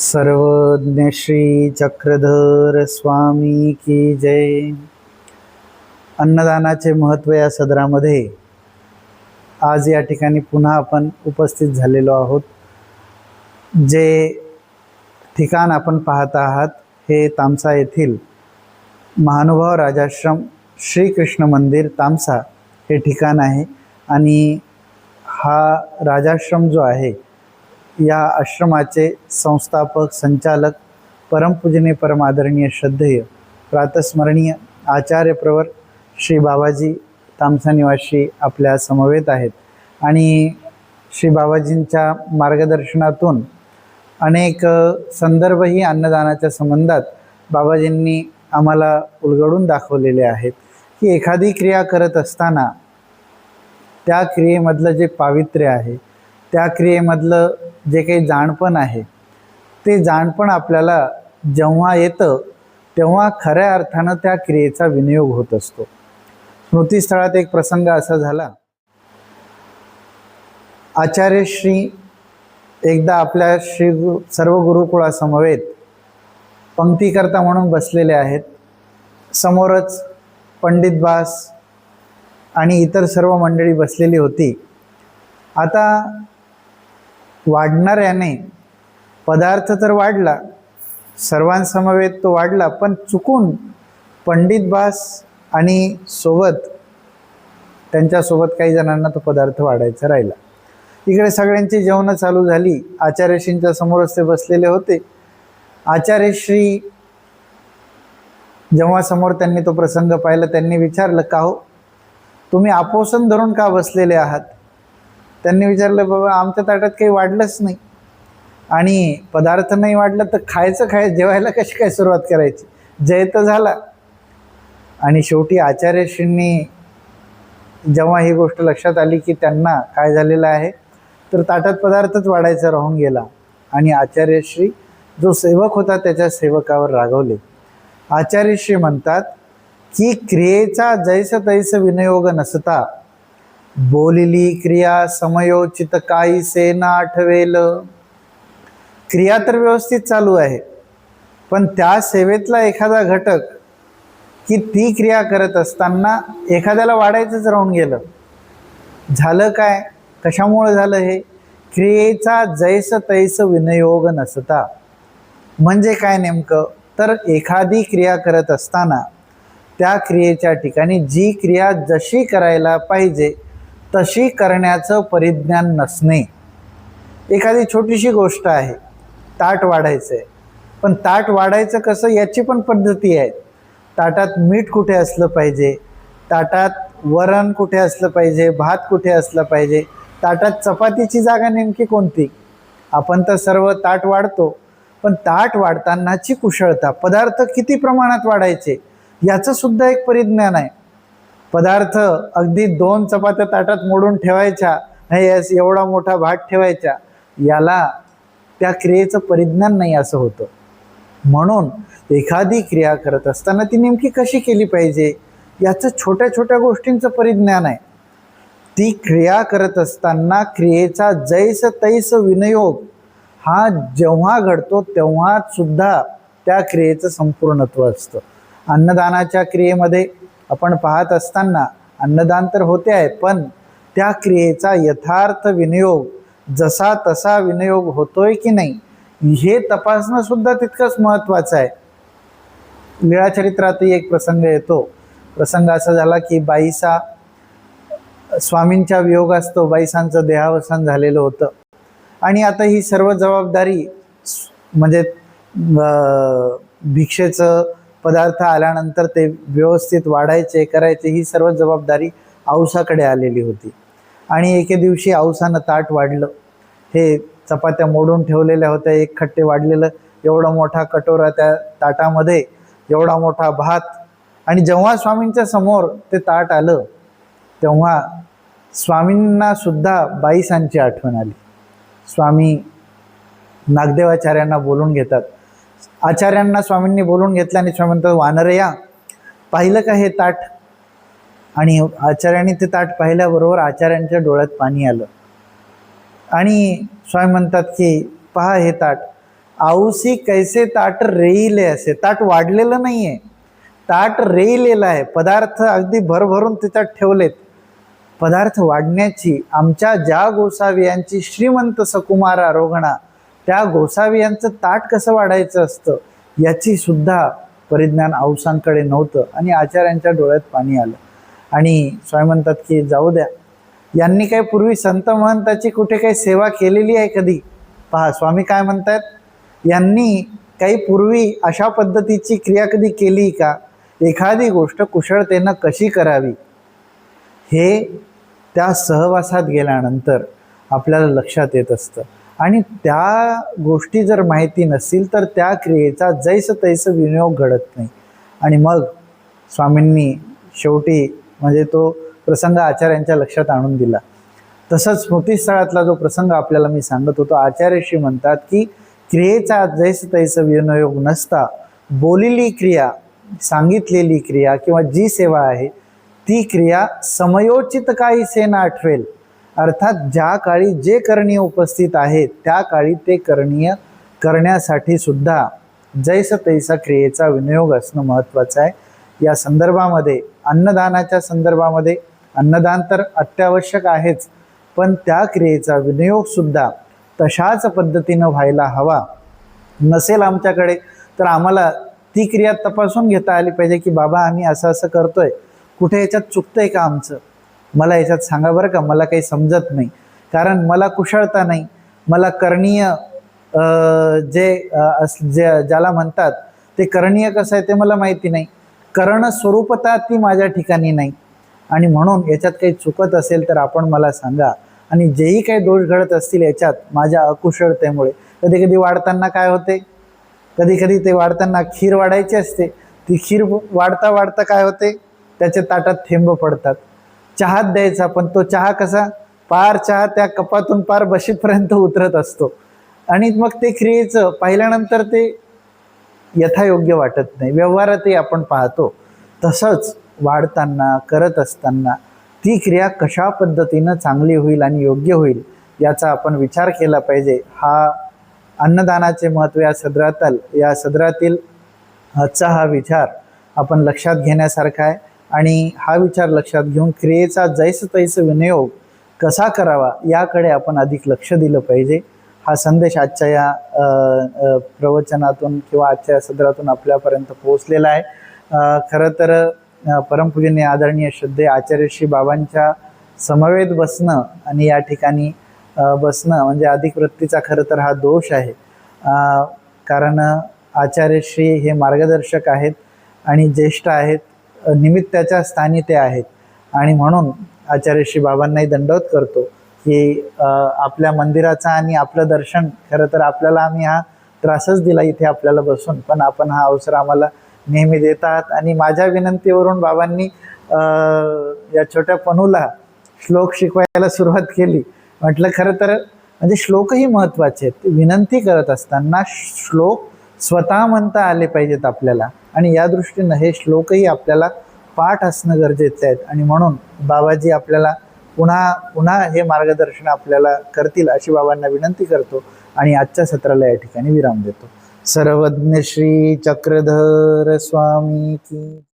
सर्वज्ञ श्री चक्रधर स्वामी की जय। अन्नदानाचे महत्त्व या सदरामध्ये आज या ठिकाणी पुन्हा आपण उपस्थित झालेलो आहोत। जे ठिकाण आपण पाहत आहात हे तामसा येथील महानुभाव राजाश्रम श्रीकृष्ण मंदिर तामसा हे ठिकाण आहे। आणि हा राजाश्रम जो आहे या आश्रमाचे संस्थापक संचालक परमपूजनीय परमादरणीय श्रद्धेय प्रातस्मरणीय आचार्य प्रवर श्री बाबाजी तामसा निवासी आपल्या समवेत आहेत। आणि श्री बाबाजींच्या मार्गदर्शनातून अनेक संदर्भही अन्नदानाच्या संबंधात बाबाजींनी आम्हाला उलगडून दाखवलेले आहेत की एखादी क्रिया करत असताना त्या क्रियेमधलं जे पावित्र्य आहे, त्या क्रियेमधलं जे काही जाणपण आहे, ते जाणपण आपल्याला जेव्हा येतं तेव्हा खऱ्या अर्थानं त्या क्रियेचा विनियोग होत असतो। स्मृतिस्थळात एक प्रसंग असा झाला, आचार्यश्री एकदा आपल्या सर्व गुरुकुळासमवेत पंक्तीकर्ता म्हणून बसलेले आहेत। समोरच पंडितबास आणि इतर सर्व मंडळी बसलेली होती। आता वाढणाऱ्याने पदार्थ तर वाढला, सर्वांसमवेत तो वाढला, पण चुकून पंडितबास आणि त्यांच्यासोबत काही जणांना तो पदार्थ वाढायचा राहिला। इकडे सगळ्यांची जेवणं चालू झाली, आचार्यश्रींच्या समोरच ते बसलेले होते। आचार्यश्री जेव्हा समोर त्यांनी तो प्रसंग पाहिला, त्यांनी विचारलं, का हो तुम्ही आपोसन धरून का बसलेले आहात? त्यांनी विचारलं, बाबा आमच्या ताटात काही वाढलंच नाही आणि पदार्थ नाही वाढलं तर खायचं जेवायला कशी काय सुरुवात करायची? जय तर झाला। आणि शेवटी आचार्यश्रींनी जेव्हा ही गोष्ट लक्षात आली की त्यांना काय झालेलं आहे, तर ताटात पदार्थच वाढायचा राहून गेला आणि आचार्यश्री जो सेवक होता त्याच्या सेवकावर रागवले। आचार्यश्री म्हणतात की क्रियेचा जैस तैस विनियोग नसता, बोलिली क्रिया समयोचित काहीसे ना आठवेल। क्रिया तर व्यवस्थित चालू आहे, पण त्या सेवेतला एखादा घटक की ती क्रिया करत असताना एखाद्याला वाढायचंच राहून गेलं। झालं काय, कशामुळे झालं हे? क्रियेचा जैस तैस विनियोग नसता म्हणजे काय नेमकं? तर एखादी क्रिया करत असताना त्या क्रियेच्या ठिकाणी जी क्रिया जशी करायला पाहिजे तशी करण्याचं परिज्ञान नसणे। एखादी छोटीशी गोष्ट आहे, ताट वाढायचं आहे, पण ताट वाढायचं कसं याची पण पद्धती आहे। ताटात मीठ कुठे असलं पाहिजे, ताटात वरण कुठे असलं पाहिजे, भात कुठे असलं पाहिजे, ताटात चपातीची जागा नेमकी कोणती? आपण तर सर्व ताट वाढतो, पण ताट वाढतानाची कुशलता, पदार्थ किती प्रमाणात वाढायचे याचं सुद्धा एक परिज्ञान आहे। पदार्थ अगदी 2 चपात्या ताटात मोडून ठेवायच्या, एवढा मोठा भात ठेवायचा, याला त्या क्रियेचं परिज्ञान नाही असं होतं। म्हणून एखादी क्रिया करत असताना ती नेमकी कशी केली पाहिजे याचं छोट्या छोट्या गोष्टींचं परिज्ञान आहे। ती क्रिया करत असताना क्रियेचा जैस तैस विनियोग हा जेव्हा घडतो तेव्हा सुद्धा त्या क्रियेचं संपूर्णत्व असतं। अन्नदानाच्या क्रियेमध्ये आपण पाहत असताना अन्नदान तर होते आहे, पण त्या क्रियेचा यथार्थ विनियोग जसा तसा विनियोग होतोय की नाही हे तपासणं सुद्धा तितकंच महत्त्वाचं आहे। लीळाचरित्रातही एक प्रसंग येतो। प्रसंग असा झाला की बाईसा स्वामींच्या वियोगास्तव बाईसांचं देहावसान झालेलं होतं आणि आता ही सर्व जबाबदारी म्हणजे भिक्षेचं पदार्थ आल्यानंतर ते व्यवस्थित वाढायचे करायचे ही सर्व जबाबदारी औसाकडे आलेली होती। आणि एके दिवशी औसानं ताट वाढलं, हे चपात्या मोडून ठेवलेल्या होत्या, एक खट्टे वाढलेलं, एवढा मोठा कटोरा त्या ताटामध्ये, एवढा मोठा भात। आणि जेव्हा स्वामींच्या समोर ते ताट आलं तेव्हा स्वामींना सुद्धा बाईसांची आठवण आली। स्वामी नागदेवाचार्यांना बोलून घेतात, आचार्यांना स्वामींनी बोलून घेतलं आणि स्वामी म्हणतात, वानरया पाहिलं का हे ताट? आणि आचार्यांनी ते ताट पाहिल्याबरोबर आचार्यांच्या डोळ्यात पाणी आलं आणि स्वामी म्हणतात की पहा हे ताट, औसी कैसे ताट रेईले असे. ताट वाढलेलं नाहीये, ताट रेईलेलं आहे. पदार्थ अगदी भरभरून त्याच्यात ठेवलेत. पदार्थ वाढण्याची आमच्या ज्या गोसावियांची श्रीमंत सकुमार आरोगणा, त्या गोसावियांचं ताट कसं वाढायचं असतं याची सुद्धा परिज्ञान औसांकडे नव्हतं. आणि आचार्यांच्या डोळ्यात पाणी आलं. आणि स्वामी म्हणतात की जाऊ द्या, यांनी काही पूर्वी संत महंताची कुठे काही सेवा केलेली आहे कधी? पहा स्वामी काय म्हणतात, यांनी काही पूर्वी अशा पद्धतीची क्रिया कधी केली का? एखादी गोष्ट कुशलतेनं कशी करावी हे त्या सहवासात गेल्यानंतर आपल्याला लक्षात येत असतं. आणि त्या गोष्टी जर माहिती नसतील तर त्या क्रियेचा जैस तैस विनियोग घडत नाही. आणि मग स्वामींनी शेवटी म्हणजे तो प्रसंग आचार्यांच्या लक्षात आणून दिला. तसंच स्मृतिस्थळातला जो प्रसंग आपल्याला मी सांगत होतो, आचार्यश्री म्हणतात की क्रियेचा जैस तैस विनियोग नसता बोलिली क्रिया, सांगितलेली क्रिया किंवा जी सेवा आहे ती क्रिया समयोचित काही सेना आठवेल. अर्थात ज्या काळी जे करणीय उपस्थित आहे त्या काळी ते करणीय करण्यासाठी सुद्धा जैस तैसा क्रियेचा विनियोग असणं महत्त्वाचं आहे. या संदर्भामध्ये अन्नदानाच्या संदर्भामध्ये अन्नदान तर अत्यावश्यक आहेच, पण त्या क्रियेचा विनियोग सुद्धा तशाच पद्धतीनं व्हायला हवा. नसेल आमच्याकडे तर आम्हाला ती क्रिया तपासून घेता आली पाहिजे की बाबा आम्ही असं असं करतोय, कुठे याच्यात चुकतंय का आमचं, मला याच्यात सांगा बरं का, मला काही समजत नाही, कारण मला कुशलता नाही, मला करणीय ज्याला म्हणतात ते करणीय कसं आहे ते मला माहिती नाही, करण स्वरूपता ती माझ्या ठिकाणी नाही. आणि म्हणून याच्यात काही चुकत असेल तर आपण मला सांगा. आणि जेही काही दोष घडत असतील याच्यात माझ्या अकुशलतेमुळे, कधी कधी वाढताना काय होते, कधी कधी ते वाढताना खीर वाढायची असते, ती खीर वाढता वाढता काय होते, त्याच्या ताटात थेंब पडतात. चहात द्यायचा पण तो चहा कसा, पार चहा त्या कपातून पार बशीपर्यंत उतरत असतो. आणि मग ते क्रियेचं पाहिल्यानंतर ते यथायोग्य वाटत नाही. व्यवहारातही आपण पाहतो तसंच वाढताना करत असताना ती क्रिया कशा पद्धतीनं चांगली होईल आणि योग्य होईल याचा आपण विचार केला पाहिजे. हा अन्नदानाचे महत्त्व या सदरातील आजचा हा विचार आपण लक्षात घेण्यासारखा आहे. आणि हा विचार लक्षात घेऊन क्रियेचा जैस तैस विनियोग कसा करावा याकडे आपण अधिक लक्ष दिलं पाहिजे. हा संदेश आजच्या या प्रवचनातून किंवा आजच्या सदरातून आपल्यापर्यंत पोहोचलेला आहे. खरं तर परमपूजनीय आदरणीय श्रद्धेय आचार्यश्री बाबांच्या समवेत बसणं आणि या ठिकाणी बसणं म्हणजे अधिकवृत्तीचा खरं तर हा दोष आहे. कारण आचार्यश्री हे मार्गदर्शक आहेत आणि ज्येष्ठ आहेत, निमित्ताच्या स्थानी ते आहेत. आणि म्हणून आचार्यश्री बाबांनाही दंडवत करतो की आपल्या मंदिराचा आणि आपलं दर्शन, खरं तर आपल्याला आम्ही हा त्रासच दिला इथे आपल्याला बसून, पण आपण हा अवसर आम्हाला नेहमी देत आहात. आणि माझ्या विनंतीवरून बाबांनी या छोट्या पनूला श्लोक शिकवायला सुरुवात केली. म्हटलं खरं तर म्हणजे श्लोकही महत्त्वाचे आहेत. विनंती करत असताना श्लोक स्वतः म्हणता आले पाहिजेत आपल्याला, आणि या दृष्टीनं हे श्लोकही आपल्याला पाठ असणं गरजेचं आहे. आणि म्हणून बाबाजी आपल्याला पुन्हा पुन्हा हे मार्गदर्शन आपल्याला करतील अशी बाबांना विनंती करतो आणि आजच्या सत्राला या ठिकाणी विराम देतो. सर्वज्ञ श्री चक्रधर स्वामी की